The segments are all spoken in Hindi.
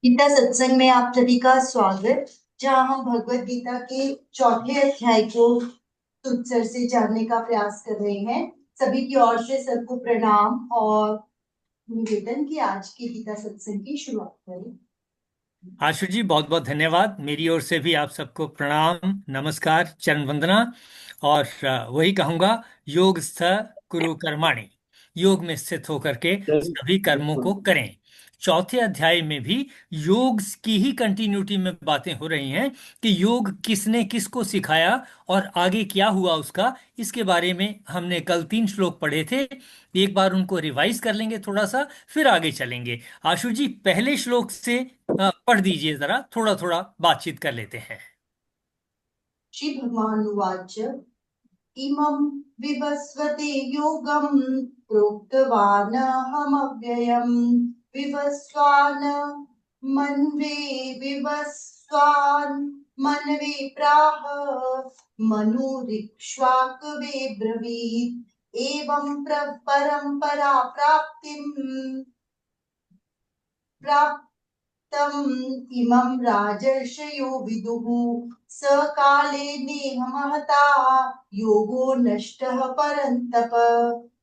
गीता सत्संग में आप सभी का स्वागत। जहां हम भगवत गीता के चौथे अध्याय को सुचर से जानने का प्रयास कर रहे हैं। सभी की ओर से सबको प्रणाम और निवेदन की आज की गीता सत्संग की शुरुआत करें। आशु जी, बहुत बहुत धन्यवाद। मेरी ओर से भी आप सबको प्रणाम, नमस्कार, चरण वंदना। और वही कहूँगा, योग स्थ कुरु कर्माणि। योग में स्थित होकर के सभी कर्मों को करें। चौथे अध्याय में भी योग की ही कंटिन्यूटी में बातें हो रही हैं कि योग किसने किसको सिखाया और आगे क्या हुआ उसका। इसके बारे में हमने कल 3 श्लोक पढ़े थे। एक बार उनको रिवाइज कर लेंगे थोड़ा सा, फिर आगे चलेंगे। आशु जी, पहले श्लोक से पढ़ दीजिए, जरा थोड़ा थोड़ा बातचीत कर लेते हैं। श्री भगवान उवाच इमं विवस्वते योगं प्रोक्तवान् अहमव्ययम् विवस्वान् मन्वे विवस्वान् मन्वे प्राह मनुरिक्ष्वाकवे ब्रवीत् एवं परम्परा प्राप्तम् इमं राजर्षयो विदुः स काले नेह महता योगो नष्टः परन्तप।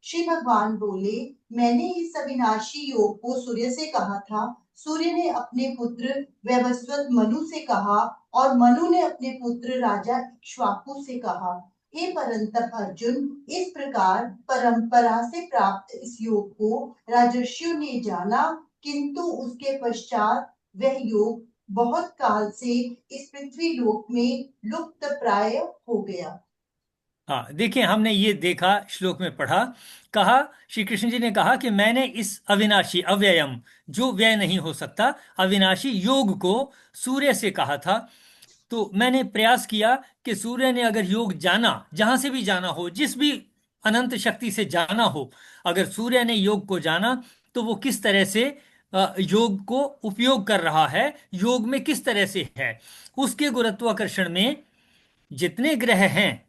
श्री भगवान बोले, मैंने इस अविनाशी योग को सूर्य से कहा था। सूर्य ने अपने पुत्र वैवस्वत मनु से कहा और मनु ने अपने पुत्र राजा इक्ष्वाकु से कहा। हे परंतप अर्जुन, इस प्रकार परंपरा से प्राप्त इस योग को राजर्षियों ने जाना, किंतु उसके पश्चात वह योग बहुत काल से इस पृथ्वी लोक में लुप्त प्राय हो गया। हाँ, देखिए, हमने ये देखा, श्लोक में पढ़ा, कहा, श्री कृष्ण जी ने कहा कि मैंने इस अविनाशी, अव्ययम, जो व्यय नहीं हो सकता, अविनाशी योग को सूर्य से कहा था। तो मैंने प्रयास किया कि सूर्य ने अगर योग जाना, जहां से भी जाना हो, जिस भी अनंत शक्ति से जाना हो, अगर सूर्य ने योग को जाना, तो वो किस तरह से योग को उपयोग कर रहा है, योग में किस तरह से है। उसके गुरुत्वाकर्षण में जितने ग्रह हैं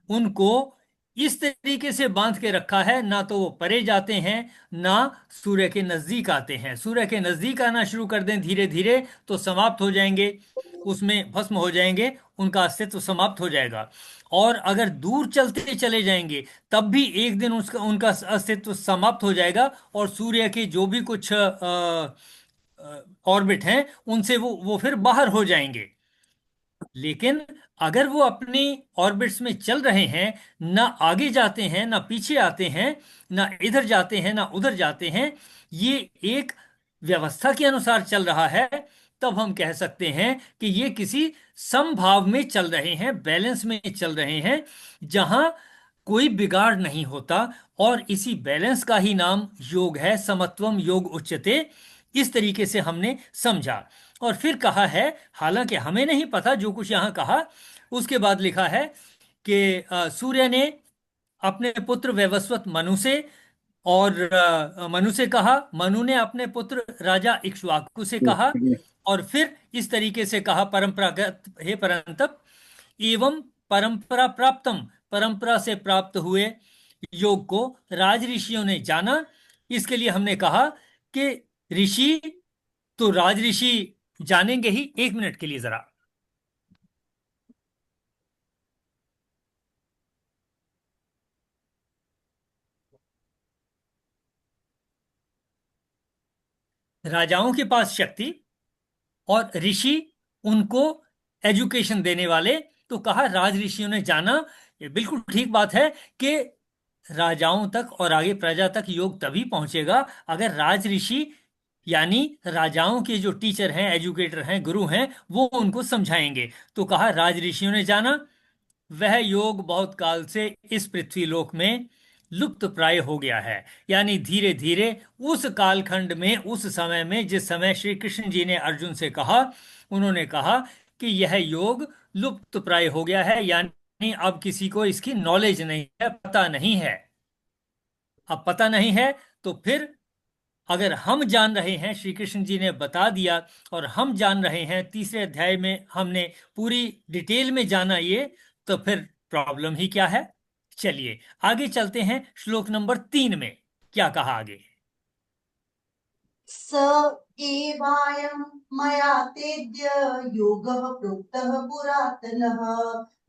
उनको इस तरीके से बांध के रखा है, ना तो वो परे जाते हैं, ना सूर्य के नजदीक आते हैं। सूर्य के नजदीक आना शुरू कर दें धीरे धीरे तो समाप्त हो जाएंगे, उसमें भस्म हो जाएंगे, उनका अस्तित्व समाप्त हो जाएगा। और अगर दूर चलते चले जाएंगे तब भी एक दिन उसका उनका अस्तित्व समाप्त हो जाएगा, और सूर्य के जो भी कुछ ऑर्बिट हैं उनसे वो फिर बाहर हो जाएंगे। लेकिन अगर वो अपनी ऑर्बिट्स में चल रहे हैं, ना आगे जाते हैं ना पीछे आते हैं, ना इधर जाते हैं ना उधर जाते हैं, ये एक व्यवस्था के अनुसार चल रहा है, तब हम कह सकते हैं कि ये किसी समभाव में चल रहे हैं, बैलेंस में चल रहे हैं, जहां कोई बिगाड़ नहीं होता। और इसी बैलेंस का ही नाम योग है। समत्वम योग उच्यते। इस तरीके से हमने समझा। और फिर कहा है, हालांकि हमें नहीं पता जो कुछ यहां कहा, उसके बाद लिखा है कि सूर्य ने अपने पुत्र वैवस्वत मनु से, और मनु से कहा, मनु ने अपने पुत्र राजा इक्ष्वाकु से कहा, और फिर इस तरीके से कहा, परंपरागत, हे परंतप, एवं परंपरा प्राप्तम, परंपरा से प्राप्त हुए योग को राज ऋषियों ने जाना। इसके लिए हमने कहा कि ऋषि तो राज ऋषि जानेंगे ही। 1 मिनट के लिए जरा। राजाओं के पास शक्ति और ऋषि, उनको एजुकेशन देने वाले। तो कहा राज ऋषियों ने जाना। ये बिल्कुल ठीक बात है कि राजाओं तक और आगे प्रजा तक योग तभी पहुंचेगा अगर राज ऋषि, यानी राजाओं के जो टीचर हैं, एजुकेटर हैं, गुरु हैं, वो उनको समझाएंगे। तो कहा राज ऋषियों ने जाना। वह योग बहुत काल से इस पृथ्वी लोक में लुप्त प्राय हो गया है। यानी धीरे धीरे उस कालखंड में, उस समय में, जिस समय श्री कृष्ण जी ने अर्जुन से कहा, उन्होंने कहा कि यह योग लुप्त प्राय हो गया है, यानी अब किसी को इसकी नॉलेज नहीं है, पता नहीं है। अब पता नहीं है, तो फिर अगर हम जान रहे हैं, श्री कृष्ण जी ने बता दिया और हम जान रहे हैं, तीसरे अध्याय में हमने पूरी डिटेल में जाना ये, तो फिर प्रॉब्लम ही क्या है। चलिए आगे चलते हैं, श्लोक नंबर 3 में क्या कहा आगे। स एवायं मया तेद्य योगः प्रोक्तः पुरातनः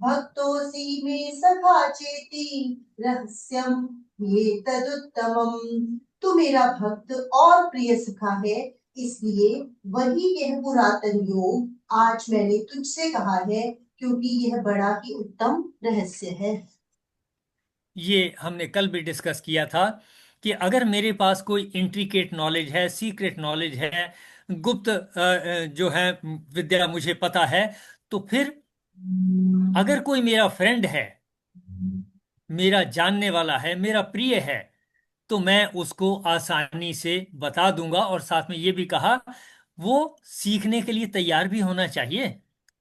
भक्तोऽसि मे सखा चेति रहस्यम् एतदुत्तमम्। तू मेरा भक्त और प्रिय सखा है, इसलिए वही यह पुरातन योग आज मैंने तुझसे कहा है, क्योंकि यह बड़ा ही उत्तम रहस्य है। ये हमने कल भी डिस्कस किया था कि अगर मेरे पास कोई इंट्रिकेट नॉलेज है, सीक्रेट नॉलेज है, गुप्त जो है विद्या मुझे पता है, तो फिर अगर कोई मेरा फ्रेंड है, मेरा जानने वाला है, मेरा प्रिय है, तो मैं उसको आसानी से बता दूंगा। और साथ में ये भी कहा, वो सीखने के लिए तैयार भी होना चाहिए,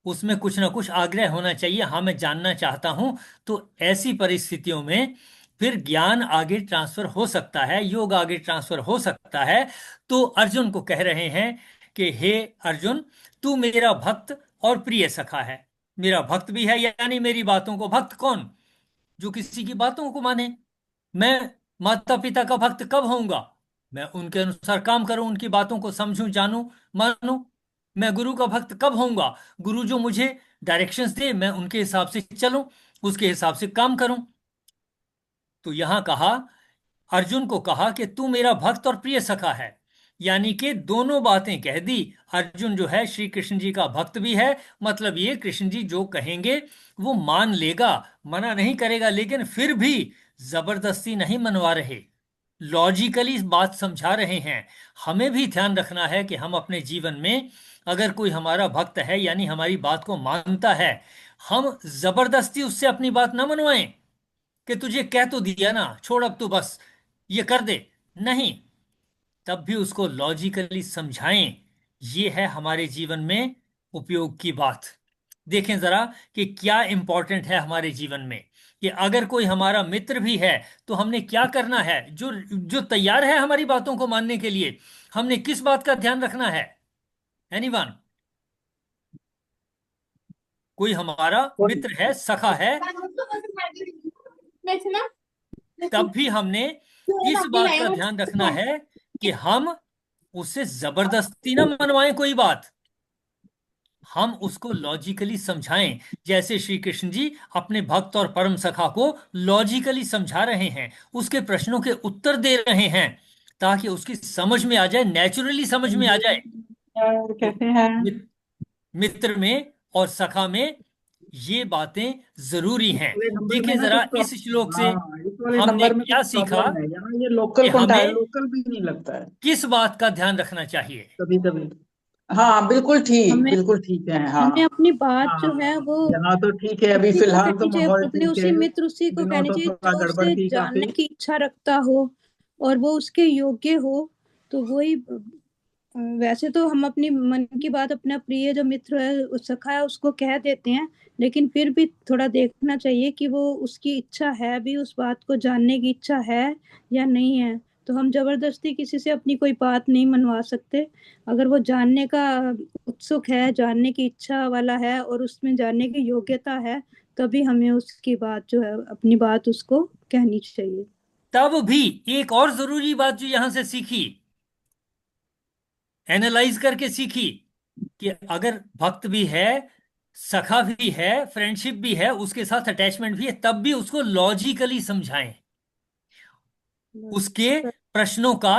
उसमें कुछ ना कुछ आग्रह होना चाहिए, हाँ मैं जानना चाहता हूं। तो ऐसी परिस्थितियों में फिर ज्ञान आगे ट्रांसफर हो सकता है, योग आगे ट्रांसफर हो सकता है। तो अर्जुन को कह रहे हैं कि हे अर्जुन, तू मेरा भक्त और प्रिय सखा है। मेरा भक्त भी है, यानी मेरी बातों को, भक्त कौन? जो किसी की बातों को माने। मैं माता पिता का भक्त कब होऊंगा? मैं उनके अनुसार काम करूं, उनकी बातों को समझूं, जानूं, मानूं। मैं गुरु का भक्त कब होऊंगा? गुरु जो मुझे डायरेक्शंस दे, मैं उनके हिसाब से चलूं, उसके हिसाब से काम करूं। तो यहां कहा, अर्जुन को कहा कि तू मेरा भक्त और प्रिय सखा है, यानी कि दोनों बातें कह दी। अर्जुन जो है श्री कृष्ण जी का भक्त भी है, मतलब ये कृष्ण जी जो कहेंगे वो मान लेगा, मना नहीं करेगा, लेकिन फिर भी जबरदस्ती नहीं मनवा रहे, लॉजिकली इस बात समझा रहे हैं। हमें भी ध्यान रखना है कि हम अपने जीवन में अगर कोई हमारा भक्त है, यानी हमारी बात को मानता है, हम जबरदस्ती उससे अपनी बात ना मनवाएं कि तुझे कह तो दिया ना, छोड़ अब तू बस ये कर दे। नहीं, तब भी उसको लॉजिकली समझाएं। ये है हमारे जीवन में उपयोग की बात। देखें जरा कि क्या इंपॉर्टेंट है हमारे जीवन में, कि अगर कोई हमारा मित्र भी है तो हमने क्या करना है, जो जो तैयार है हमारी बातों को मानने के लिए, हमने किस बात का ध्यान रखना है? एनीवन? कोई हमारा मित्र है, सखा है, तब भी हमने इस बात का ध्यान रखना है कि हम उससे जबरदस्ती ना मनवाएं कोई बात, हम उसको लॉजिकली समझाएं। जैसे श्री कृष्ण जी अपने भक्त और परम सखा को लॉजिकली समझा रहे हैं, उसके प्रश्नों के उत्तर दे रहे हैं, ताकि उसकी समझ में आ जाए, नेचुरली समझ में आ जाए। तो कैसे हैं? मित्र में और सखा में ये बातें जरूरी इस हैं। वाले नंबर में देखें ना जरा कुछ इस श्लोक से हाँ, इस वाले हमने नंबर में क्या कुछ सीखा, प्रॉब्लम है, यहाँ ये कि लोकल कॉन्टैक्ट, हमें लोकल भी नहीं लगता है किस बात का ध्यान रखना चाहिए। कभी कभी। हाँ बिल्कुल ठीक, हमें बिल्कुल ठीक है। हाँ हमें अपनी बात जो है हाँ, वो यहाँ तो ठीक है, अभी उसी को फिलहाल तो कहनी चाहिए, माहौल अपने ठीक उसी है। मित्र उसी को दिनों कहनी तो चाहिए थोड़ा जो गड़बड़ उससे थी जानने काफी। की इच्छा रखता हो और वो उसके योग्य हो। तो वही वैसे तो हम अपनी मन की बात अपना प्रिय जो मित्र है, उस सखा है, उसको कह देते हैं, लेकिन फिर भी थोड़ा देखना चाहिए कि वो उसकी इच्छा है भी, उस बात को जानने की इच्छा है या नहीं है। तो हम जबरदस्ती किसी से अपनी कोई बात नहीं मनवा सकते। अगर वो जानने का उत्सुक है, जानने की इच्छा वाला है और उसमें जानने की योग्यता है, तभी हमें उसकी बात जो है, अपनी बात उसको कहनी चाहिए। तब भी एक और जरूरी बात जो यहां से सीखी, एनालाइज करके सीखी, कि अगर भक्त भी है, सखा भी है, फ्रेंडशिप भी है, उसके साथ अटैचमेंट भी है, तब भी उसको लॉजिकली समझाएं, उसके प्रश्नों का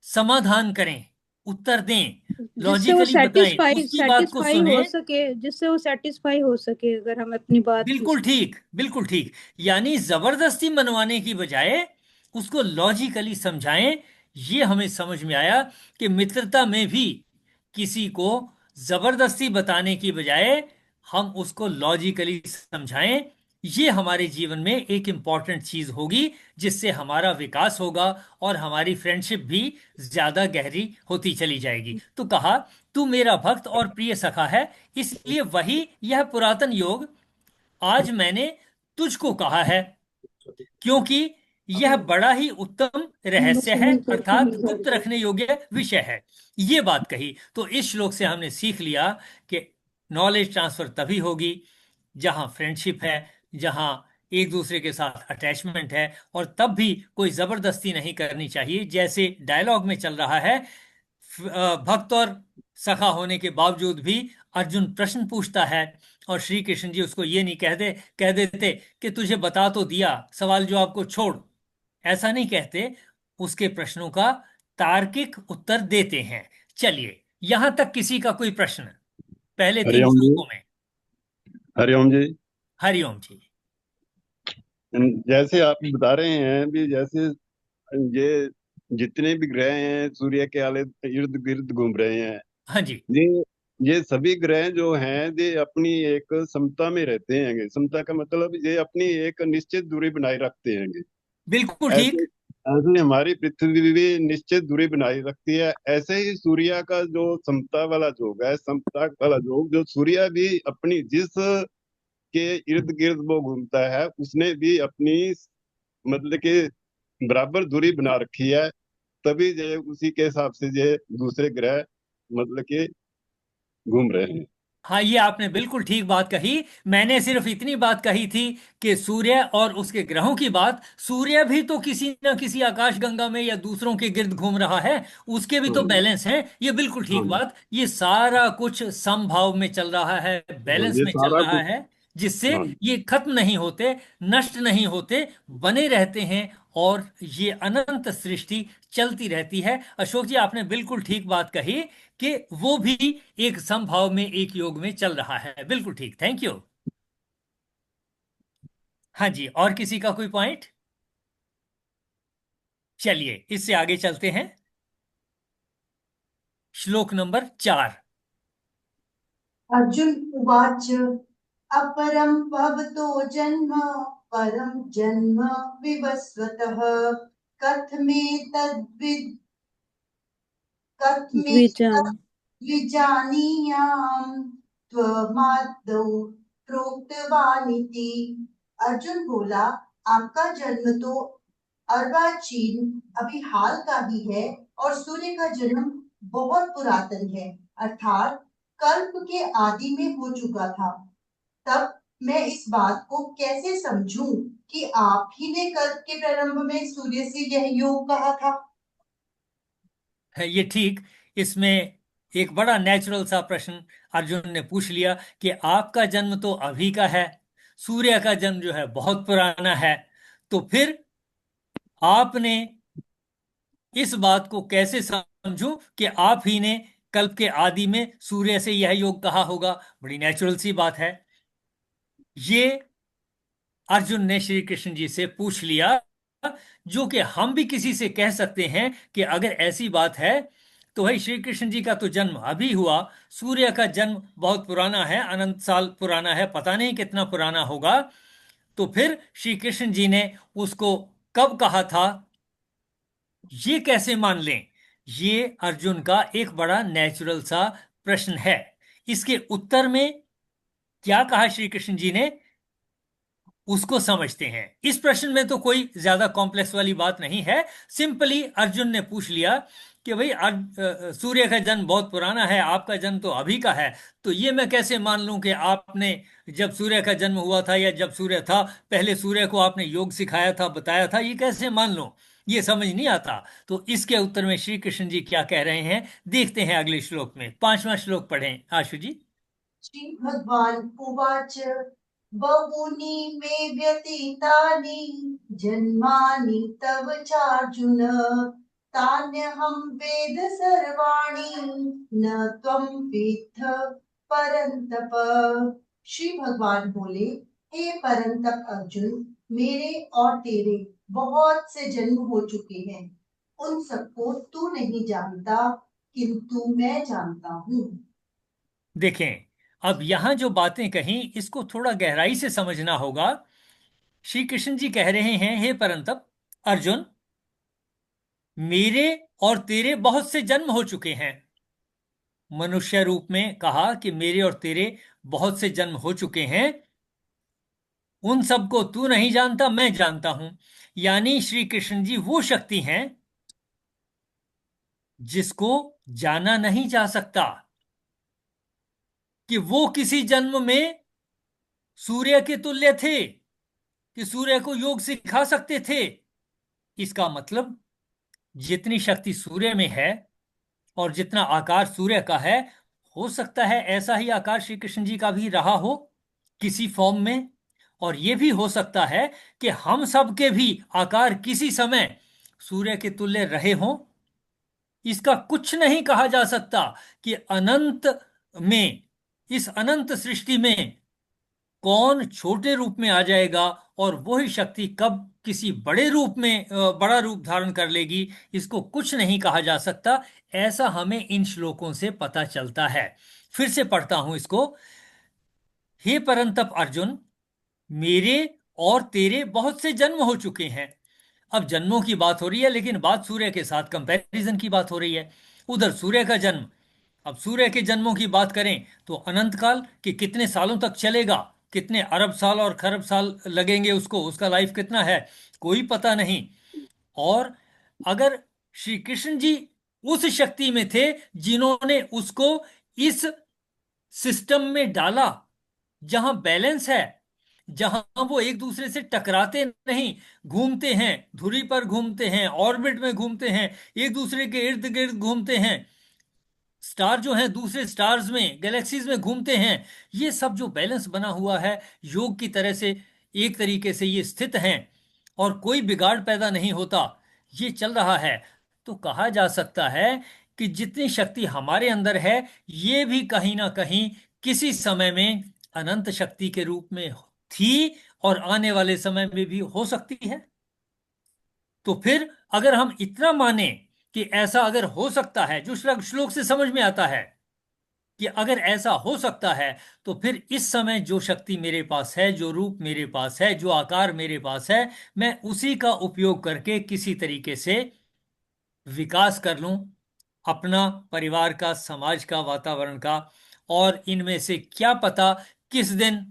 समाधान करें, उत्तर दें, जिससे वो लॉजिकली बताएं, सेटिस्फाई उसकी बात को सेटिस्फाई सुने। हो सके, जिससे वो सेटिस्फाई हो सके, अगर हम अपनी बात बिल्कुल ठीक, बिल्कुल ठीक। यानी जबरदस्ती मनवाने की बजाय उसको लॉजिकली समझाएं। ये हमें समझ में आया कि मित्रता में भी किसी को जबरदस्ती बताने की बजाय हम उसको लॉजिकली समझाएं। ये हमारे जीवन में एक इंपॉर्टेंट चीज होगी, जिससे हमारा विकास होगा और हमारी फ्रेंडशिप भी ज्यादा गहरी होती चली जाएगी। तो कहा, तू मेरा भक्त और प्रिय सखा है, इसलिए वही यह पुरातन योग आज मैंने तुझको कहा है, क्योंकि यह बड़ा ही उत्तम रहस्य है, अर्थात गुप्त रखने योग्य विषय है। ये बात कही। तो इस श्लोक से हमने सीख लिया कि नॉलेज ट्रांसफर तभी होगी जहां फ्रेंडशिप है, जहां एक दूसरे के साथ अटैचमेंट है, और तब भी कोई जबरदस्ती नहीं करनी चाहिए। जैसे डायलॉग में चल रहा है, भक्त और सखा होने के बावजूद भी अर्जुन प्रश्न पूछता है, और श्री कृष्ण जी उसको ये नहीं कह देते कि तुझे बता तो दिया, सवाल जवाब को छोड़। ऐसा नहीं कहते, उसके प्रश्नों का तार्किक उत्तर देते हैं। चलिए, यहां तक किसी का कोई प्रश्न पहले 3 हरिओम जी। श्लोकों में? हरिओम जी। हरिओम जी। जैसे आप बता रहे हैं भी, जैसे ये जितने भी ग्रह हैं सूर्य के आले इर्द गिर्द घूम रहे हैं, हाँ जी, ये सभी ग्रह जो हैं ये अपनी एक समता में रहते हैं। समता का मतलब ये अपनी एक निश्चित दूरी बनाए रखते हैं। बिल्कुल ऐसे ठीक। ऐसे हमारी पृथ्वी भी निश्चित दूरी बनाए रखती है। ऐसे ही सूर्य का जो समता वाला योग है, समता वाला योग जो सूर्य भी अपनी जिस के इर्द गिर्द वो घूमता है, उसने भी अपनी मतलब कि बराबर दूरी बना रखी है। तभी जो उसी के हिसाब से जो दूसरे ग्रह मतलब कि घूम रहे हैं। हाँ, ये आपने बिल्कुल ठीक बात कही। मैंने सिर्फ इतनी बात कही थी कि सूर्य और उसके ग्रहों की बात, सूर्य भी तो किसी न किसी आकाश गंगा में या दूसरों के गिर्द घूम रहा है, उसके भी तो हाँ बैलेंस है। ये बिल्कुल ठीक हाँ। बात। ये सारा कुछ समभाव में चल रहा है, और बैलेंस ये में चल सारा रहा कुछ। है, जिससे हाँ ये खत्म नहीं होते, नष्ट नहीं होते, बने रहते हैं, और ये अनंत सृष्टि चलती रहती है। अशोक जी, आपने बिल्कुल ठीक बात कही कि वो भी एक समभाव में, एक योग में चल रहा है। बिल्कुल ठीक, थैंक यू। हाँ जी, और किसी का कोई पॉइंट? चलिए, इससे आगे चलते हैं। श्लोक नंबर 4। अर्जुन उवाच अपरं भवतो जन्म परं जन्म विवस्वतः कथमेतद्विद् द्विजम्। कथमेतद्विजानीयाम् त्वमादौ प्रोक्तवानिति। अर्जुन बोला, आपका जन्म तो अर्वाचीन अभी हाल का ही है, और सूर्य का जन्म बहुत पुरातन है, अर्थात कल्प के आदि में हो चुका था। तब मैं इस बात को कैसे समझूं कि आप ही ने कल्प के प्रारंभ में सूर्य से यह योग कहा था? है ये ठीक। इसमें एक बड़ा नेचुरल सा प्रश्न अर्जुन ने पूछ लिया कि आपका जन्म तो अभी का है, सूर्य का जन्म जो है बहुत पुराना है, तो फिर आपने इस बात को कैसे समझूं कि आप ही ने कल्प के आदि में सूर्य से यह योग कहा होगा? बड़ी नेचुरल सी बात है। ये अर्जुन ने श्री कृष्ण जी से पूछ लिया, जो कि हम भी किसी से कह सकते हैं कि अगर ऐसी बात है तो भाई, श्री कृष्ण जी का तो जन्म अभी हुआ, सूर्य का जन्म बहुत पुराना है, अनंत साल पुराना है, पता नहीं कितना पुराना होगा, तो फिर श्री कृष्ण जी ने उसको कब कहा था, ये कैसे मान लें? ये अर्जुन का एक बड़ा नेचुरल सा प्रश्न है। इसके उत्तर में क्या कहा श्री कृष्ण जी ने, उसको समझते हैं। इस प्रश्न में तो कोई ज्यादा कॉम्प्लेक्स वाली बात नहीं है। सिंपली अर्जुन ने पूछ लिया कि भाई, सूर्य का जन्म बहुत पुराना है, आपका जन्म तो अभी का है, तो ये मैं कैसे मान लूं कि आपने जब सूर्य का जन्म हुआ था या जब सूर्य था, पहले सूर्य को आपने योग सिखाया था, बताया था, ये कैसे मान लूं? ये समझ नहीं आता। तो इसके उत्तर में श्री कृष्ण जी क्या कह रहे हैं, देखते हैं अगले श्लोक में। 5वां श्लोक पढ़ें आशु जी। श्री भगवान उवाच बहूनि मे व्यतीतानि जन्मानि तव चार्जुन तान्यहं वेद सर्वाणि न त्वं वेत्थ परन्तप। श्री भगवान बोले, हे परंतप अर्जुन, मेरे और तेरे बहुत से जन्म हो चुके हैं, उन सबको तू नहीं जानता, किंतु मैं जानता हूँ। देखें, अब यहां जो बातें कहीं, इसको थोड़ा गहराई से समझना होगा। श्री कृष्ण जी कह रहे हैं, हे परंतप अर्जुन, मेरे और तेरे बहुत से जन्म हो चुके हैं। मनुष्य रूप में कहा कि मेरे और तेरे बहुत से जन्म हो चुके हैं, उन सबको तू नहीं जानता, मैं जानता हूं। यानी श्री कृष्ण जी वो शक्ति हैं जिसको जाना नहीं जा सकता, कि वो किसी जन्म में सूर्य के तुल्य थे, कि सूर्य को योग सिखा सकते थे। इसका मतलब जितनी शक्ति सूर्य में है, और जितना आकार सूर्य का है, हो सकता है ऐसा ही आकार श्री कृष्ण जी का भी रहा हो किसी फॉर्म में। और यह भी हो सकता है कि हम सब के भी आकार किसी समय सूर्य के तुल्य रहे हों। इसका कुछ नहीं कहा जा सकता कि अनंत में, इस अनंत सृष्टि में कौन छोटे रूप में आ जाएगा और वही शक्ति कब किसी बड़े रूप में बड़ा रूप धारण कर लेगी, इसको कुछ नहीं कहा जा सकता। ऐसा हमें इन श्लोकों से पता चलता है। फिर से पढ़ता हूं इसको। हे परंतप अर्जुन, मेरे और तेरे बहुत से जन्म हो चुके हैं। अब जन्मों की बात हो रही है, लेकिन बात सूर्य के साथ कंपैरिजन की बात हो रही है। उधर सूर्य का जन्म, अब सूर्य के जन्मों की बात करें तो अनंत काल कि कितने सालों तक चलेगा, कितने अरब साल और खरब साल लगेंगे उसको, उसका लाइफ कितना है कोई पता नहीं। और अगर श्री कृष्ण जी उस शक्ति में थे जिन्होंने उसको इस सिस्टम में डाला जहां बैलेंस है, जहां वो एक दूसरे से टकराते नहीं, घूमते हैं, धुरी पर घूमते हैं, ऑर्बिट में घूमते हैं, एक दूसरे के इर्द गिर्द घूमते हैं, स्टार जो हैं दूसरे स्टार्स में, गैलेक्सीज में घूमते हैं, ये सब जो बैलेंस बना हुआ है योग की तरह से, एक तरीके से ये स्थित हैं और कोई बिगाड़ पैदा नहीं होता, ये चल रहा है। तो कहा जा सकता है कि जितनी शक्ति हमारे अंदर है, ये भी कहीं ना कहीं किसी समय में अनंत शक्ति के रूप में थी और आने वाले समय में भी हो सकती है। तो फिर अगर हम इतना माने कि ऐसा अगर हो सकता है, जो श्लोक से समझ में आता है कि अगर ऐसा हो सकता है, तो फिर इस समय जो शक्ति मेरे पास है, जो रूप मेरे पास है, जो आकार मेरे पास है, मैं उसी का उपयोग करके किसी तरीके से विकास कर लूं, अपना, परिवार का, समाज का, वातावरण का। और इनमें से क्या पता किस दिन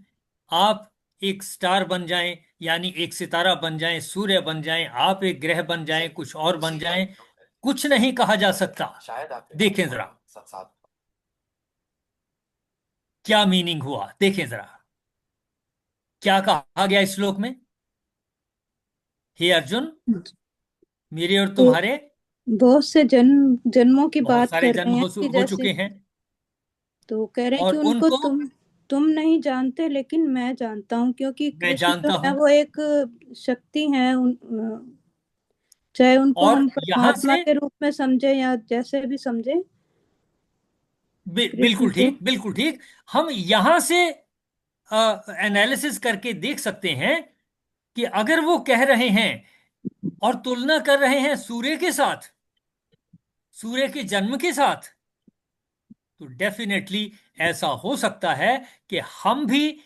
आप एक स्टार बन जाएं, यानी एक सितारा बन जाएं, सूर्य बन जाएं, आप एक ग्रह बन जाएं, कुछ और बन जाएं, कुछ नहीं कहा जा सकता। देखें जरा क्या मीनिंग हुआ, देखें जरा क्या कहा गया इस श्लोक में। हे अर्जुन, मेरे और तो तुम्हारे बहुत से जन्मों की बहुत बात सारे कर जन्म रहे हैं कि हो जैसे, चुके हैं तो कह रहे हैं और कि उनको उनको तुम नहीं जानते लेकिन मैं जानता हूँ, क्योंकि मैं कृष्ण जो जानता है हूं। वो एक शक्ति है। चाहे उनको और हम यहां परमात्मा से के रूप में समझे या जैसे भी समझे, कृष्ण बिल्कुल को। ठीक, बिल्कुल ठीक। हम यहां से एनालिसिस करके देख सकते हैं कि अगर वो कह रहे हैं और तुलना कर रहे हैं सूर्य के साथ, सूर्य के जन्म के साथ, तो डेफिनेटली ऐसा हो सकता है कि हम भी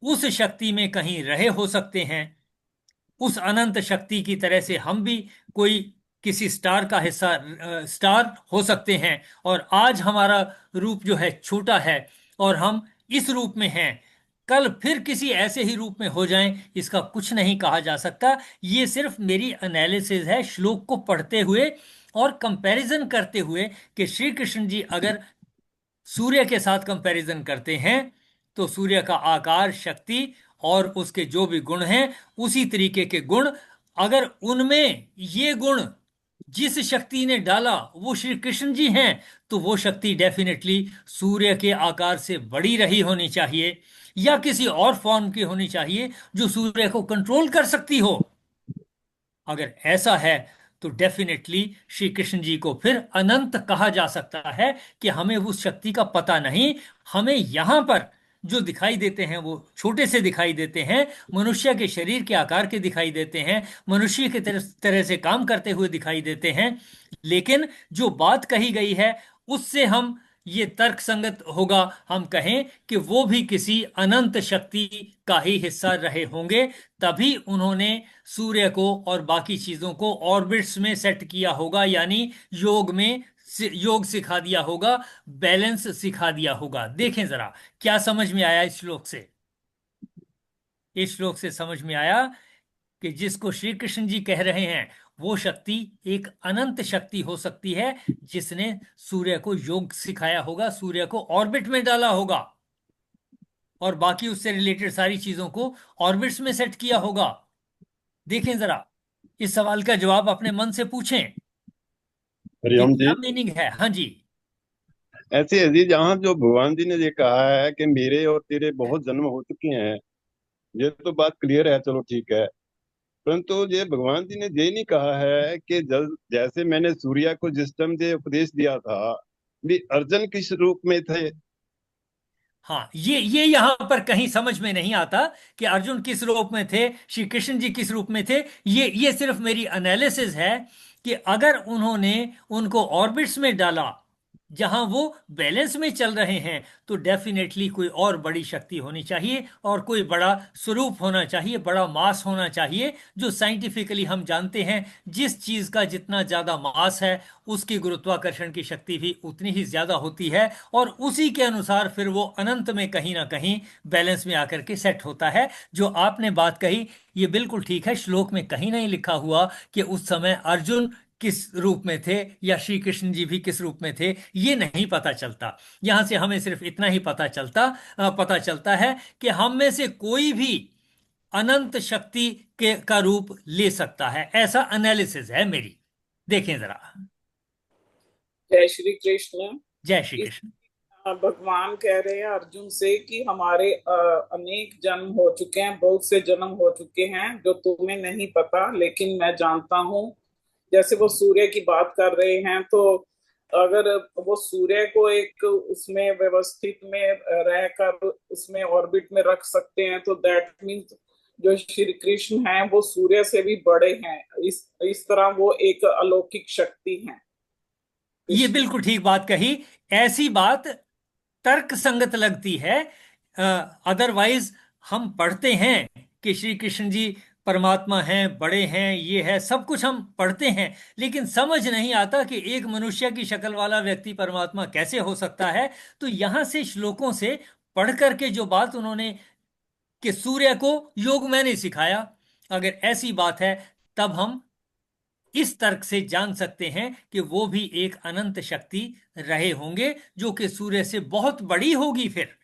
उस शक्ति में कहीं रहे हो सकते हैं। उस अनंत शक्ति की तरह से हम भी कोई किसी स्टार का हिस्सा, स्टार हो सकते हैं। और आज हमारा रूप जो है छोटा है और हम इस रूप में हैं, कल फिर किसी ऐसे ही रूप में हो जाएं, इसका कुछ नहीं कहा जा सकता। ये सिर्फ मेरी एनालिसिस है श्लोक को पढ़ते हुए और कंपैरिजन करते हुए कि श्री कृष्ण जी अगर सूर्य के साथ कंपैरिजन करते हैं तो सूर्य का आकार, शक्ति और उसके जो भी गुण हैं, उसी तरीके के गुण, अगर उनमें ये गुण जिस शक्ति ने डाला वो श्री कृष्ण जी हैं, तो वो शक्ति डेफिनेटली सूर्य के आकार से बड़ी रही होनी चाहिए या किसी और फॉर्म की होनी चाहिए जो सूर्य को कंट्रोल कर सकती हो। अगर ऐसा है तो डेफिनेटली श्री कृष्ण जी को फिर अनंत कहा जा सकता है कि हमें उस शक्ति का पता नहीं। हमें यहां पर जो दिखाई देते हैं वो छोटे से दिखाई देते हैं, मनुष्य के शरीर के आकार के दिखाई देते हैं, मनुष्य के तरह से काम करते हुए दिखाई देते हैं। लेकिन जो बात कही गई है उससे हम ये तर्क संगत होगा हम कहें कि वो भी किसी अनंत शक्ति का ही हिस्सा रहे होंगे, तभी उन्होंने सूर्य को और बाकी चीजों को ऑर्बिट्स में सेट किया होगा, यानी योग में योग सिखा दिया होगा, बैलेंस सिखा दिया होगा। देखें जरा क्या समझ में आया इस श्लोक से। इस श्लोक से समझ में आया कि जिसको श्री कृष्ण जी कह रहे हैं वो शक्ति एक अनंत शक्ति हो सकती है जिसने सूर्य को योग सिखाया होगा, सूर्य को ऑर्बिट में डाला होगा और बाकी उससे रिलेटेड सारी चीजों को ऑर्बिट्स में सेट किया होगा। देखें जरा, इस सवाल का जवाब अपने मन से पूछें कि हरिओम क्या जी। मीनिंग है। हाँ जी। ऐसे है जी, जहाँ जो भगवान जी ने ये कहा है कि मेरे और तेरे बहुत जन्म हो चुके हैं, ये तो बात क्लियर है, चलो ठीक है। परंतु ये भगवान जी ने ये नहीं कहा है कि जल जैसे मैंने सूर्य को जिस टाइम ये उपदेश दिया था, भी अर्जुन किस रूप में थे। हाँ, ये यहां पर कहीं समझ में नहीं आता कि अर्जुन किस रूप में थे, श्री कृष्ण जी किस रूप में थे। ये सिर्फ मेरी एनालिसिस है कि अगर उन्होंने उनको ऑर्बिट्स में डाला जहां वो बैलेंस में चल रहे हैं, तो डेफिनेटली कोई और बड़ी शक्ति होनी चाहिए और कोई बड़ा स्वरूप होना चाहिए, बड़ा मास होना चाहिए। जो साइंटिफिकली हम जानते हैं, जिस चीज का जितना ज्यादा मास है, उसकी गुरुत्वाकर्षण की शक्ति भी उतनी ही ज्यादा होती है, और उसी के अनुसार फिर वो अनंत में कहीं ना कहीं बैलेंस में आकर के सेट होता है। जो आपने बात कही, ये बिल्कुल ठीक है। श्लोक में कहीं नहीं लिखा हुआ कि उस समय अर्जुन किस रूप में थे या श्री कृष्ण जी भी किस रूप में थे, ये नहीं पता चलता। यहां से हमें सिर्फ इतना ही पता चलता है कि हम में से कोई भी अनंत शक्ति के का रूप ले सकता है। ऐसा एनालिसिस है मेरी। देखें जरा। जय श्री कृष्ण। जय श्री इस कृष्ण। भगवान कह रहे हैं अर्जुन से कि हमारे अनेक जन्म हो चुके हैं, बहुत से जन्म हो चुके हैं जो तुम्हें नहीं पता, लेकिन मैं जानता हूँ। जैसे वो सूर्य की बात कर रहे हैं, तो अगर वो सूर्य को एक उसमें व्यवस्थित में रहकर उसमें ऑर्बिट में रख सकते हैं, तो दैट मीन्स जो श्री कृष्ण हैं वो सूर्य से भी बड़े हैं। इस तरह वो एक अलौकिक शक्ति है। ये बिल्कुल ठीक बात कही। ऐसी बात तर्क संगत लगती है। अदरवाइज हम पढ़ते हैं कि श्री कृष्ण जी परमात्मा हैं, बड़े हैं, ये है, सब कुछ हम पढ़ते हैं, लेकिन समझ नहीं आता कि एक मनुष्य की शक्ल वाला व्यक्ति परमात्मा कैसे हो सकता है। तो यहां से श्लोकों से पढ़ करके जो बात उन्होंने कि सूर्य को योग मैंने सिखाया, अगर ऐसी बात है, तब हम इस तर्क से जान सकते हैं कि वो भी एक अनंत शक्ति रहे होंगे, जो कि सूर्य से बहुत बड़ी होगी फिर।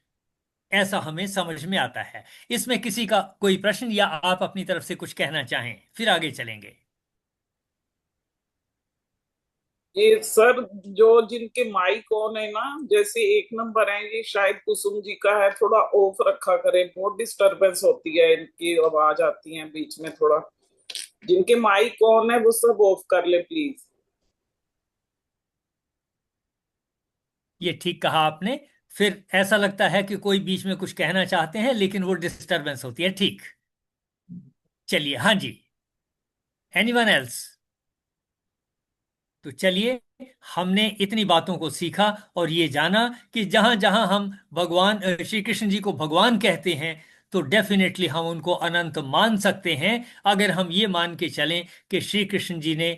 ऐसा हमें समझ में आता है। इसमें किसी का कोई प्रश्न या आप अपनी तरफ से कुछ कहना चाहें, फिर आगे चलेंगे। ये सर, जो जिनके माइक ऑन है ना, जैसे एक नंबर है, ये शायद कुसुम जी का है, थोड़ा ऑफ रखा करें, बहुत डिस्टरबेंस होती है, इनकी आवाज आती है बीच में थोड़ा। जिनके माइक ऑन है वो सब ऑफ कर ले प्लीज। ये ठीक कहा आपने। फिर ऐसा लगता है कि कोई बीच में कुछ कहना चाहते हैं, लेकिन वो डिस्टरबेंस होती है। ठीक, चलिए। हाँ जी, एनीवन एल्स? तो चलिए, हमने इतनी बातों को सीखा और ये जाना कि जहां जहां हम भगवान श्री कृष्ण जी को भगवान कहते हैं, तो डेफिनेटली हम उनको अनंत मान सकते हैं। अगर हम ये मान के चलें कि श्री कृष्ण जी ने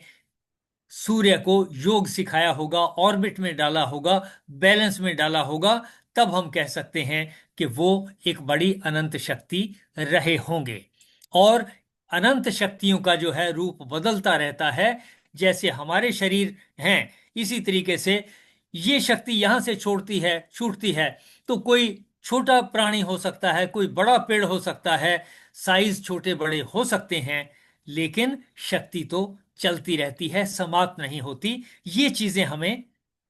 सूर्य को योग सिखाया होगा, ऑर्बिट में डाला होगा, बैलेंस में डाला होगा, तब हम कह सकते हैं कि वो एक बड़ी अनंत शक्ति रहे होंगे। और अनंत शक्तियों का जो है रूप बदलता रहता है। जैसे हमारे शरीर हैं, इसी तरीके से ये शक्ति यहां से छूटती है, तो कोई छोटा प्राणी हो सकता है, कोई बड़ा पेड़ हो सकता है, साइज छोटे बड़े हो सकते हैं, लेकिन शक्ति तो चलती रहती है, समाप्त नहीं होती। ये चीजें हमें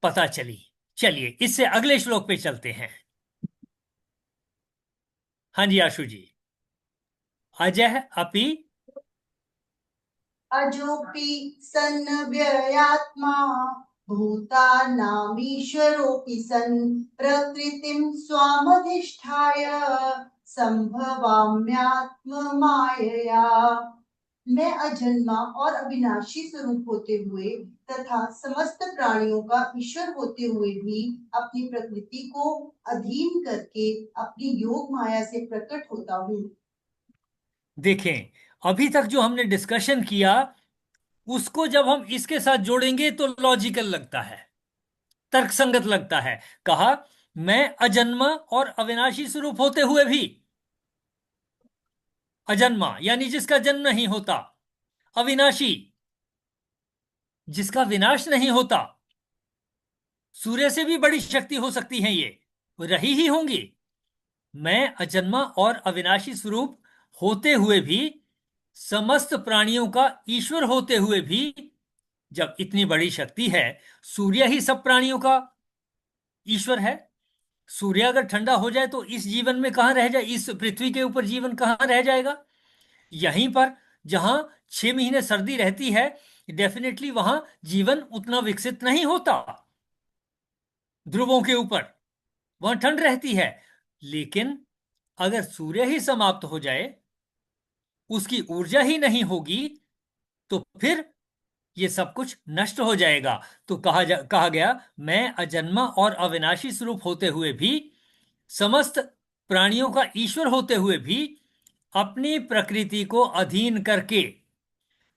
पता चली। चलिए, इससे अगले श्लोक पे चलते हैं। हाँ जी, आशु जी। अजह अपि। अजोपि सन् व्ययात्मा भूतानामीश्वरोऽपि सन् प्रकृतिं स्वामधिष्ठाय संभवाम्यात्म मायया। मैं अजन्मा और अविनाशी स्वरूप होते हुए तथा समस्त प्राणियों का ईश्वर होते हुए भी अपनी प्रकृति को अधीन करके अपनी योग माया से प्रकट होता हूँ। देखें, अभी तक जो हमने डिस्कशन किया, उसको जब हम इसके साथ जोड़ेंगे तो लॉजिकल लगता है, तर्कसंगत लगता है। कहा, मैं अजन्मा और अविनाशी स्वरूप होते हुए भी। अजन्मा यानी जिसका जन्म नहीं होता, अविनाशी जिसका विनाश नहीं होता। सूर्य से भी बड़ी शक्ति हो सकती है, ये रही ही होंगी। मैं अजन्मा और अविनाशी स्वरूप होते हुए भी, समस्त प्राणियों का ईश्वर होते हुए भी, जब इतनी बड़ी शक्ति है, सूर्य ही सब प्राणियों का ईश्वर है। सूर्य अगर ठंडा हो जाए तो इस जीवन में कहाँ रह जाए, इस पृथ्वी के ऊपर जीवन कहाँ रह जाएगा? यहीं पर जहां 6 महीने सर्दी रहती है, डेफिनेटली वहां जीवन उतना विकसित नहीं होता। ध्रुवों के ऊपर वहां ठंड रहती है। लेकिन अगर सूर्य ही समाप्त हो जाए, उसकी ऊर्जा ही नहीं होगी, तो फिर ये सब कुछ नष्ट हो जाएगा। तो कहा गया, मैं अजन्मा और अविनाशी स्वरूप होते हुए भी, समस्त प्राणियों का ईश्वर होते हुए भी, अपनी प्रकृति को अधीन करके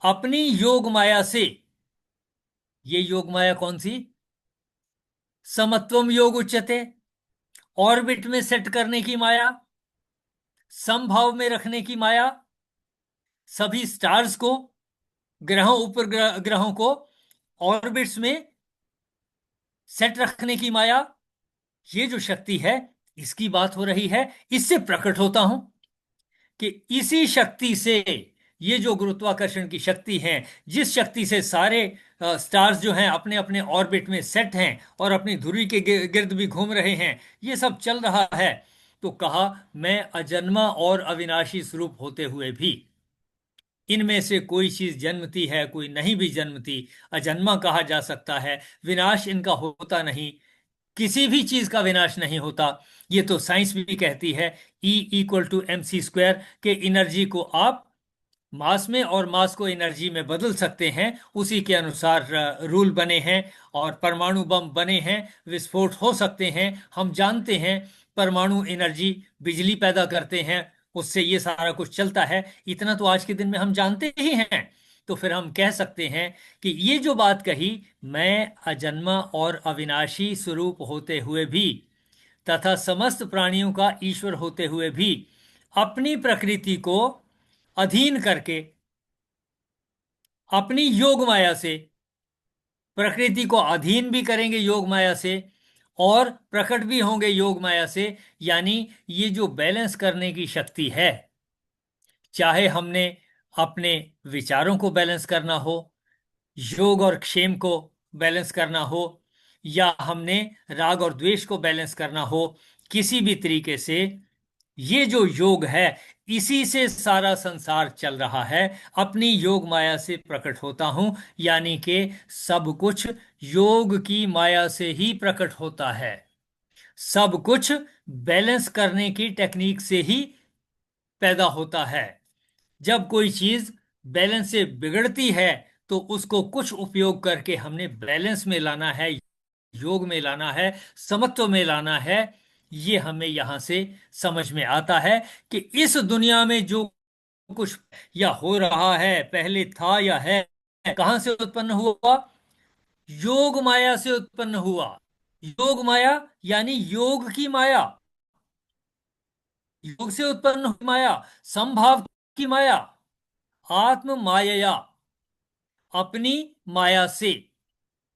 अपनी योग माया से, ये योग माया कौन सी? समत्वम योग उच्यते, ऑर्बिट में सेट करने की माया, समभाव में रखने की माया, सभी स्टार्स को, ग्रहों, उपग्रह ग्रहों को ऑर्बिट्स में सेट रखने की माया, ये जो शक्ति है, इसकी बात हो रही है। इससे प्रकट होता हूं कि इसी शक्ति से, ये जो गुरुत्वाकर्षण की शक्ति है, जिस शक्ति से सारे स्टार्स जो हैं अपने अपने ऑर्बिट में सेट हैं और अपनी धुरी के गिर्द भी घूम रहे हैं, ये सब चल रहा है। तो कहा, मैं अजन्मा और अविनाशी स्वरूप होते हुए भी, इनमें से कोई चीज जन्मती है, कोई नहीं भी जन्मती, अजन्मा कहा जा सकता है। विनाश इनका होता नहीं, किसी भी चीज का विनाश नहीं होता। ये तो साइंस भी कहती है, E = mc² के एनर्जी को आप मास में और मास को एनर्जी में बदल सकते हैं। उसी के अनुसार रूल बने हैं और परमाणु बम बने हैं, विस्फोट हो सकते हैं। हम जानते हैं परमाणु एनर्जी बिजली पैदा करते हैं, उससे ये सारा कुछ चलता है। इतना तो आज के दिन में हम जानते ही हैं। तो फिर हम कह सकते हैं कि ये जो बात कही, मैं अजन्मा और अविनाशी स्वरूप होते हुए भी तथा समस्त प्राणियों का ईश्वर होते हुए भी, अपनी प्रकृति को अधीन करके अपनी योग माया से, प्रकृति को अधीन भी करेंगे योग माया से और प्रकट भी होंगे योग माया से। यानी ये जो बैलेंस करने की शक्ति है, चाहे हमने अपने विचारों को बैलेंस करना हो, योग और क्षेम को बैलेंस करना हो, या हमने राग और द्वेष को बैलेंस करना हो, किसी भी तरीके से ये जो योग है, इसी से सारा संसार चल रहा है। अपनी योग माया से प्रकट होता हूं, यानी कि सब कुछ योग की माया से ही प्रकट होता है। सब कुछ बैलेंस करने की टेक्निक से ही पैदा होता है। जब कोई चीज बैलेंस से बिगड़ती है, तो उसको कुछ उपयोग करके हमने बैलेंस में लाना है, योग में लाना है, समत्व में लाना है। ये हमें यहां से समझ में आता है कि इस दुनिया में जो कुछ या हो रहा है, पहले था या है, कहां से उत्पन्न हुआ? योग माया से उत्पन्न हुआ। योग माया यानी योग की माया, योग से उत्पन्न हुई माया, समभाव की माया, आत्म माया, अपनी माया से।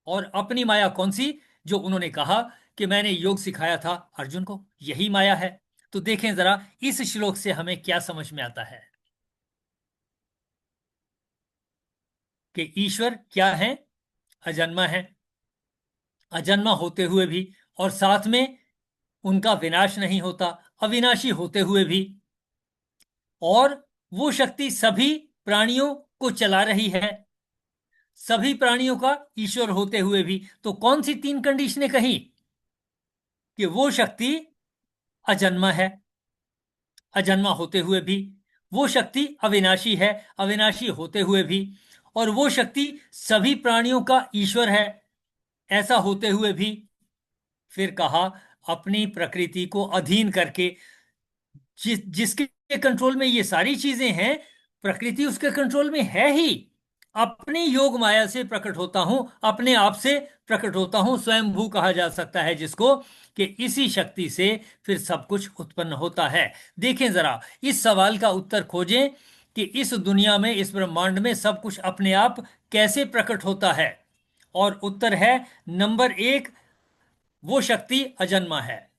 और अपनी माया कौन सी? जो उन्होंने कहा कि मैंने योग सिखाया था अर्जुन को, यही माया है। तो देखें जरा इस श्लोक से हमें क्या समझ में आता है कि ईश्वर क्या है? अजन्मा है, अजन्मा होते हुए भी, और साथ में उनका विनाश नहीं होता, अविनाशी होते हुए भी। और वो शक्ति सभी प्राणियों को चला रही है, सभी प्राणियों का ईश्वर होते हुए भी। तो कौन सी 3 कंडीशनें कही? कि वो शक्ति अजन्मा है, अजन्मा होते हुए भी, वो शक्ति अविनाशी है, अविनाशी होते हुए भी, और वो शक्ति सभी प्राणियों का ईश्वर है, ऐसा होते हुए भी। फिर कहा, अपनी प्रकृति को अधीन करके, जिसके कंट्रोल में ये सारी चीजें हैं, प्रकृति उसके कंट्रोल में है ही। अपनी योग माया से प्रकट होता हूं, अपने आप से प्रकट होता हूं, स्वयंभू कहा जा सकता है जिसको, कि इसी शक्ति से फिर सब कुछ उत्पन्न होता है। देखें जरा, इस सवाल का उत्तर खोजें कि इस दुनिया में, इस ब्रह्मांड में सब कुछ अपने आप कैसे प्रकट होता है। और उत्तर है, नंबर 1, वो शक्ति अजन्मा है।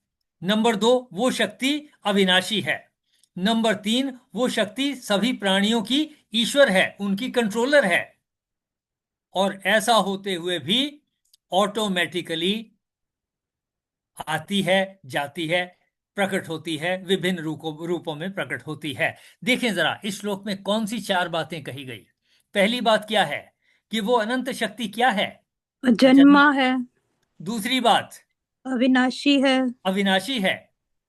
नंबर 2, वो शक्ति अविनाशी है। नंबर 3, वो शक्ति सभी प्राणियों की ईश्वर है, उनकी कंट्रोलर है। और ऐसा होते हुए भी ऑटोमेटिकली आती है, जाती है, प्रकट होती है, विभिन्न रूपों में प्रकट होती है। देखें जरा इस श्लोक में कौन सी चार बातें कही गई। पहली बात क्या है कि वो अनंत शक्ति क्या है? अजन्मा है, दूसरी बात अविनाशी है, अविनाशी है,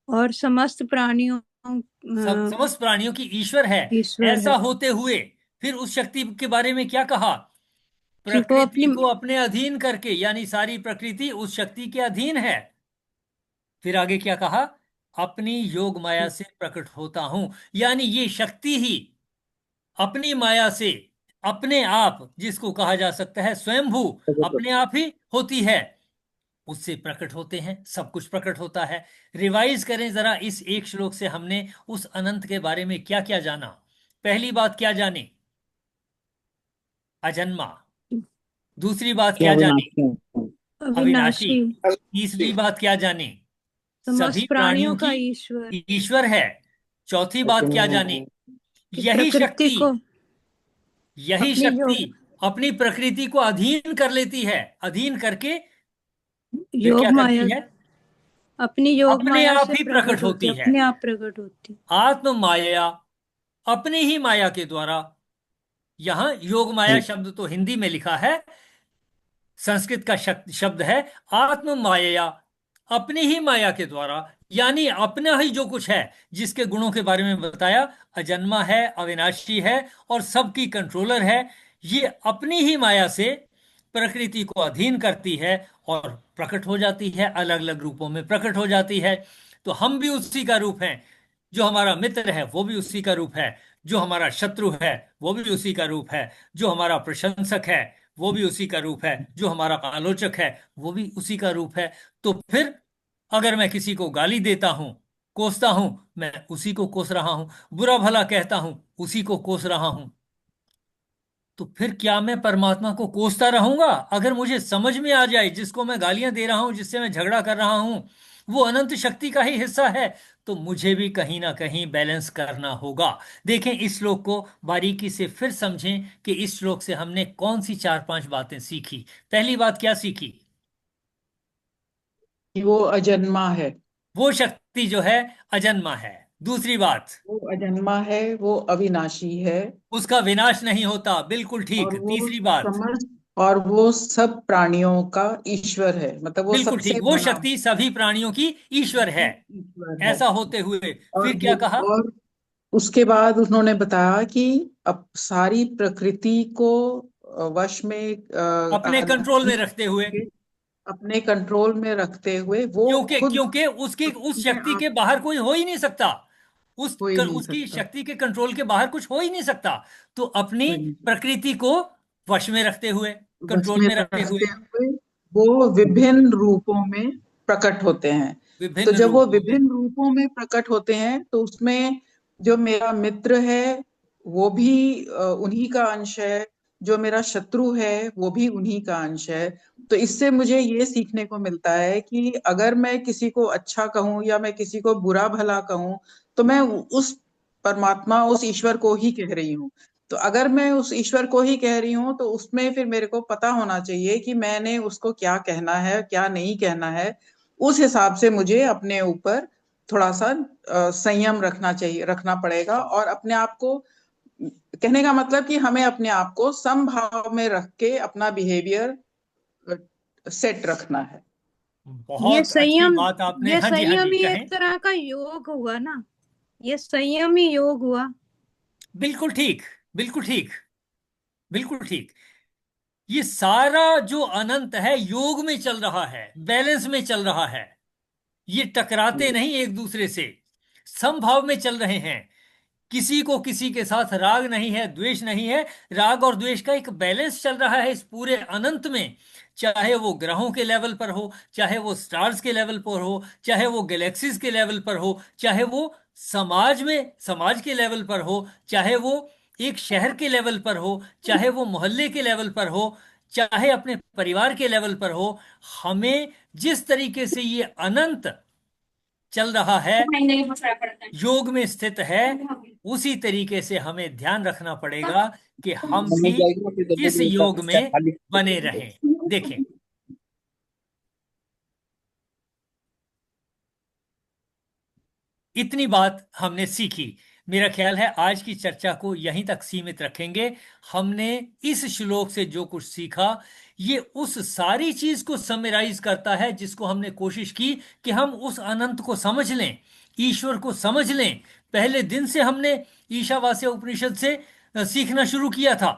और समस्त प्राणियों समस्त प्राणियों की ईश्वर है। ईश्वर ऐसा है, होते हुए फिर उस शक्ति के बारे में क्या कहा? कि वो प्रकृति अपनी को अपने अधीन करके, यानी सारी प्रकृति उस शक्ति के अधीन है। फिर आगे क्या कहा? अपनी योग माया से प्रकट होता हूं, यानी ये शक्ति ही अपनी माया से अपने आप, जिसको कहा जा सकता है स्वयंभू, अपने आप ही होती है, उससे प्रकट होते हैं, सब कुछ प्रकट होता है। रिवाइज करें जरा इस एक श्लोक से हमने उस अनंत के बारे में क्या क्या जाना। पहली बात क्या जानी? अजन्मा। दूसरी बात क्या क्या जानी? विनाशी है। अविनाशी। अविनाशी, तीसरी बात क्या जानी? सभी समस्त प्राणियों प्राणियों का की ईश्वर, ईश्वर है। चौथी बात क्या जानी? कि यही प्रकृति शक्ति, को यही अपनी शक्ति योग अपनी प्रकृति को अधीन कर लेती है। अधीन करके फिर योग क्या माया, करती है? अपनी योग अपने माया आप से ही प्रकट प्रकट होती होती है, है। अपने आप प्रकट होती। आत्म माया, अपनी ही माया के द्वारा। यहां योग माया शब्द तो हिंदी में लिखा है, संस्कृत का शब्द है आत्म माया, अपनी ही माया के द्वारा, यानी अपना ही जो कुछ है, जिसके गुणों के बारे में बताया, अजन्मा है, अविनाशी है और सबकी कंट्रोलर है, ये अपनी ही माया से प्रकृति को अधीन करती है और प्रकट हो जाती है, अलग अलग रूपों में प्रकट हो जाती है। तो हम भी उसी का रूप हैं। जो हमारा मित्र है वो भी उसी का रूप है, जो हमारा शत्रु है वो भी उसी का रूप है, जो हमारा प्रशंसक है वो भी उसी का रूप है, जो हमारा आलोचक है वो भी उसी का रूप है। तो फिर अगर मैं किसी को गाली देता हूं, कोसता हूं, मैं उसी को कोस रहा हूं, बुरा भला कहता हूं, उसी को कोस रहा हूं। तो फिर क्या मैं परमात्मा को कोसता रहूंगा? अगर मुझे समझ में आ जाए जिसको मैं गालियां दे रहा हूं, जिससे मैं झगड़ा कर रहा हूं, वो अनंत शक्ति का ही हिस्सा है, तो मुझे भी कहीं ना कहीं बैलेंस करना होगा। देखें इस श्लोक को बारीकी से फिर समझें कि इस श्लोक से हमने कौन सी चार पांच बातें सीखी। पहली बात क्या सीखी? कि वो अजन्मा है। वो शक्ति जो है अजन्मा है। दूसरी बात, वो अजन्मा है, वो अविनाशी है। उसका विनाश नहीं होता। बिल्कुल ठीक। और वो तीसरी बात, समझ और वो सब प्राणियों का ईश्वर है, मतलब वो बिल्कुल ठीक, सबसे वो बड़ा शक्ति सभी प्राणियों की ईश्वर है। ईश्वर है। ऐसा होते हुए और फिर क्या कहा? और उसके बाद उन्होंने बताया कि अब सारी प्रकृति को वश में अपने कंट्रोल में अधीन रखते हुए, करके, अपने कंट्रोल में रखते हुए वो क्योंकि खुद क्योंकि उसकी उस अपने शक्ति आप के बाहर कोई हो ही नहीं सकता। हो ही नहीं उसकी सकता। शक्ति के कंट्रोल के बाहर कुछ हो ही नहीं सकता। तो अपनी हो ही नहीं प्रकृति को वश में रखते हुए, सकता। बस कंट्रोल में में रखते हुए, रखते हुए वो विभिन्न रूपों में प्रकट होते हैं। तो विभिन्न जब वो रूपों में। विभिन्न रूपों में प्रकट होते हैं तो उसमें जो मेरा मित्र है वो भी उन्हीं का अंश है, जो मेरा शत्रु है वो भी उन्हीं का अंश है। तो इससे मुझे ये सीखने को मिलता है कि अगर मैं किसी को अच्छा कहूँ या मैं किसी को बुरा भला कहूँ, तो मैं उस परमात्मा, उस ईश्वर को ही कह रही हूँ। तो अगर मैं उस ईश्वर को ही कह रही हूँ तो उसमें फिर मेरे को पता होना चाहिए कि मैंने उसको क्या कहना है, क्या नहीं कहना है। उस हिसाब से मुझे अपने ऊपर थोड़ा सा संयम रखना चाहिए, रखना पड़ेगा। और अपने आप को, कहने का मतलब कि हमें अपने आप को समभाव में रख के अपना बिहेवियर सेट रखना है। ये बहुत अच्छी संयम, बात आपने, ये हाँ जी हाँ संयम जी, ही कहें। एक तरह का योग हुआ ना, ये संयम ही योग हुआ। बिल्कुल ठीक, बिल्कुल ठीक, बिल्कुल ठीक। ये सारा जो अनंत है योग में चल रहा है, बैलेंस में चल रहा है। ये टकराते नहीं एक दूसरे से, समभाव में चल रहे हैं। किसी को किसी के साथ राग नहीं है, द्वेष नहीं है। राग और द्वेष का एक बैलेंस चल रहा है इस पूरे अनंत में। चाहे वो ग्रहों के लेवल पर हो, चाहे वो स्टार्स के लेवल पर हो, चाहे वो गैलेक्सीज के लेवल पर हो, चाहे वो समाज में समाज के लेवल पर हो, चाहे वो एक शहर के लेवल पर हो, चाहे वो मोहल्ले के लेवल पर हो, चाहे अपने परिवार के लेवल पर हो। हमें जिस तरीके से ये अनंत चल रहा है, योग में स्थित है, उसी तरीके से हमें ध्यान रखना पड़ेगा कि हम भी इस योग में बने रहें। देखें इतनी बात हमने सीखी। मेरा ख्याल है आज की चर्चा को यहीं तक सीमित रखेंगे। हमने इस श्लोक से जो कुछ सीखा, ये उस सारी चीज को समराइज करता है जिसको हमने कोशिश की कि हम उस अनंत को समझ लें, ईश्वर को समझ लें। पहले दिन से हमने ईशावास्य उपनिषद से सीखना शुरू किया था,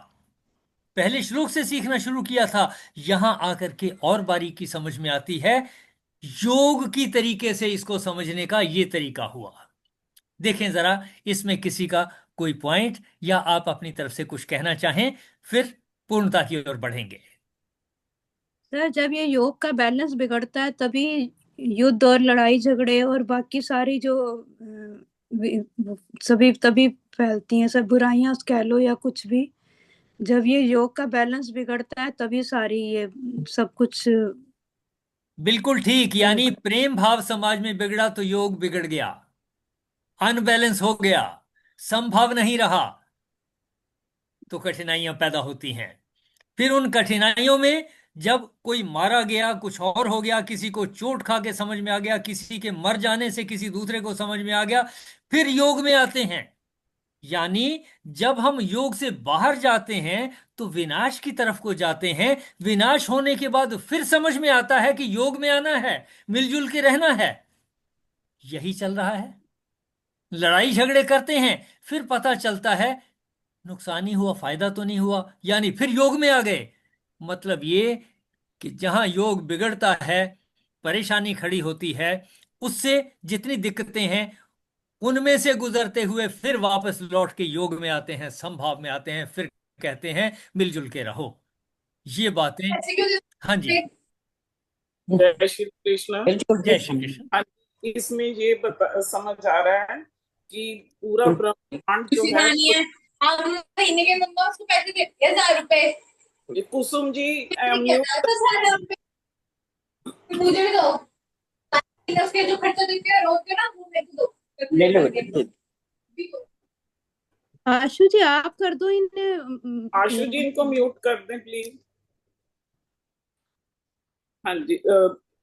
पहले श्लोक से सीखना शुरू किया था। यहां आकर के और बारीकी समझ में आती है। योग की तरीके से इसको समझने का ये तरीका हुआ। देखें जरा, इसमें किसी का कोई पॉइंट या आप अपनी तरफ से कुछ कहना चाहें, फिर पूर्णता की ओर बढ़ेंगे। सर, जब ये योग का बैलेंस बिगड़ता है तभी युद्ध और लड़ाई झगड़े और बाकी सारी जो सभी तभी फैलती हैं, सब बुराइयां कह लो या कुछ भी। जब ये योग का बैलेंस बिगड़ता है तभी सारी ये सब कुछ। बिल्कुल ठीक, यानी प्रेम भाव समाज में बिगड़ा तो योग बिगड़ गया, अनबैलेंस हो गया, संभव नहीं रहा, तो कठिनाइयां पैदा होती हैं। फिर उन कठिनाइयों में जब कोई मारा गया, कुछ और हो गया, किसी को चोट खा के समझ में आ गया, किसी के मर जाने से किसी दूसरे को समझ में आ गया, फिर योग में आते हैं। यानी जब हम योग से बाहर जाते हैं तो विनाश की तरफ को जाते हैं। विनाश होने के बाद फिर समझ में आता है कि योग में आना है, मिलजुल के रहना है। यही चल रहा है। लड़ाई झगड़े करते हैं, फिर पता चलता है नुकसान ही हुआ, फायदा तो नहीं हुआ, यानी फिर योग में आ गए। मतलब ये कि जहां योग बिगड़ता है, परेशानी खड़ी होती है, उससे जितनी दिक्कतें हैं उनमें से गुजरते हुए फिर वापस लौट के योग में आते हैं, संभाव में आते हैं, फिर कहते हैं मिलजुल के रहो। ये बातें। हाँ जी। जय श्री कृष्ण। जय श्री कृष्ण। हाँ, इसमें ये समझ आ रहा है कि पूरा ब्रह्मांड जो है, हम महीने के मंगवा उसको पैसे देते हैं 1,000 रुपए। ये कुसुम जी मुझे भी दो, उसके जो खर्चा देते हैं रोज के ना वो मेरे को दो। ले लो। आशु जी, आप कर दो इन्हें। आशु जी इनको म्यूट कर दें प्लीज। हाँ जी,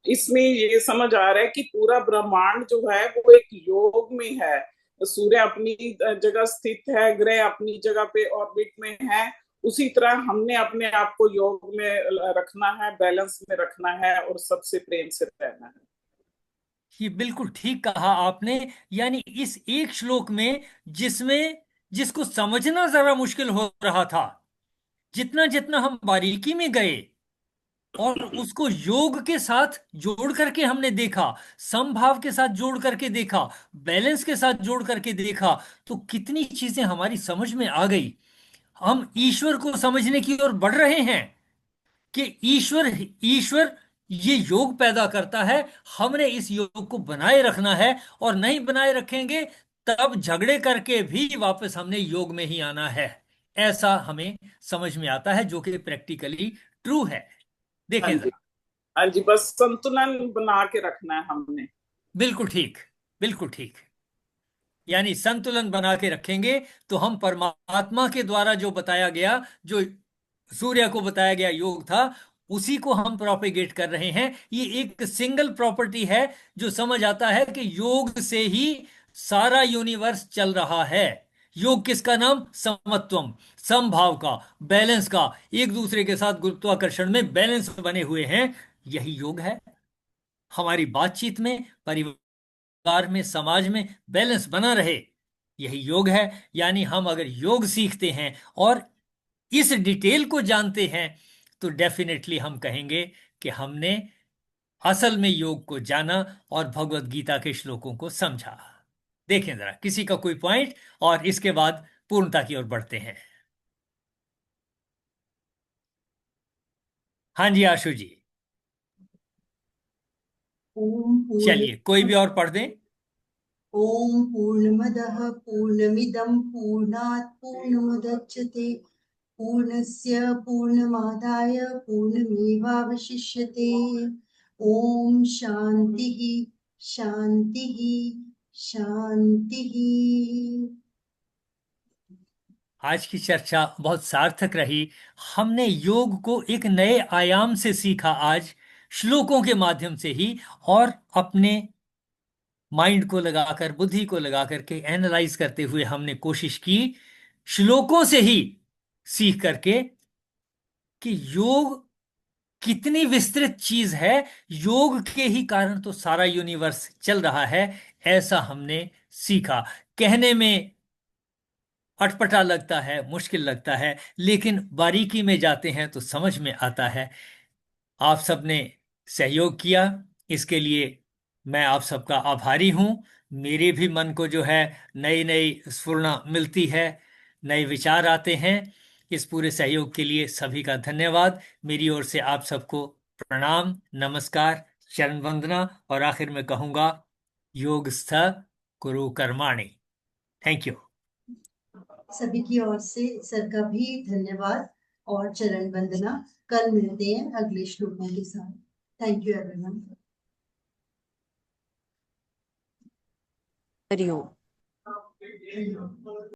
इसमें ये समझ आ रहा है कि पूरा ब्रह्मांड जो है वो एक योग में है। सूर्य अपनी जगह स्थित है, ग्रह अपनी जगह पे ऑर्बिट में है। उसी तरह हमने अपने आप को योग में रखना है, बैलेंस में रखना है और सबसे प्रेम से रहना है। ये बिल्कुल ठीक कहा आपने। यानी इस एक श्लोक में जिसको समझना जरा मुश्किल हो रहा था, जितना जितना हम बारीकी में गए और उसको योग के साथ जोड़ करके हमने देखा, समभाव के साथ जोड़ करके देखा, बैलेंस के साथ जोड़ करके देखा, तो कितनी चीजें हमारी समझ में आ गई। हम ईश्वर को समझने की ओर बढ़ रहे हैं कि ईश्वर ईश्वर ये योग पैदा करता है, हमने इस योग को बनाए रखना है, और नहीं बनाए रखेंगे तब झगड़े करके भी वापस हमने योग में ही आना है। ऐसा हमें समझ में आता है, जो कि प्रैक्टिकली ट्रू है। हाँ देखें जी, जरा। हाँ जी, बस संतुलन बना के रखना है हमने। बिल्कुल ठीक, बिल्कुल ठीक। यानी संतुलन बना के रखेंगे तो हम परमात्मा के द्वारा जो बताया गया, जो सूर्य को बताया गया योग था, उसी को हम प्रोपेगेट कर रहे हैं। ये एक सिंगल प्रॉपर्टी है जो समझ आता है कि योग से ही सारा यूनिवर्स चल रहा है। योग किसका नाम? समत्वम, समभाव का, बैलेंस का, एक दूसरे के साथ गुरुत्वाकर्षण में बैलेंस बने हुए हैं। यही योग है। हमारी बातचीत में, परिवार में, समाज में बैलेंस बना रहे, यही योग है। यानी हम अगर योग सीखते हैं और इस डिटेल को जानते हैं तो डेफिनेटली हम कहेंगे कि हमने असल में योग को जाना और भगवत गीता के श्लोकों को समझा। देखें जरा, किसी का कोई पॉइंट, और इसके बाद पूर्णता की ओर बढ़ते हैं। हाँ जी आशु जी, ओम पूर्ण चलिए कोई भी और पढ़ दें। ओम पूर्णमदः पूर्णमिदं पूर्णात् पूर्णमुदच्यते पूर्णस्य पूर्णमादाय पूर्णमेवावशिष्यते। ओम शांतिः शांतिः शांतिः। आज की चर्चा बहुत सार्थक रही। हमने योग को एक नए आयाम से सीखा आज, श्लोकों के माध्यम से ही, और अपने माइंड को लगाकर, बुद्धि को लगा करके एनालाइज करते हुए हमने कोशिश की श्लोकों से ही सीख करके कि योग कितनी विस्तृत चीज है, योग के ही कारण तो सारा यूनिवर्स चल रहा है, ऐसा हमने सीखा। कहने में अटपटा लगता है, मुश्किल लगता है, लेकिन बारीकी में जाते हैं तो समझ में आता है। आप सबने सहयोग किया, इसके लिए मैं आप सबका आभारी हूं। मेरे भी मन को जो है नई नई स्फुरना मिलती है, नए विचार आते हैं। इस पूरे सहयोग के लिए सभी का धन्यवाद। मेरी ओर से आप सबको प्रणाम, नमस्कार, चरण वंदना, और आखिर में कहूंगा योगस्थ कुरु कर्माणि। Thank you. सभी की ओर से सर का भी धन्यवाद और चरण वंदना। कल मिलते हैं अगले श्लोकों के साथ। Thank you everyone. हरिओम।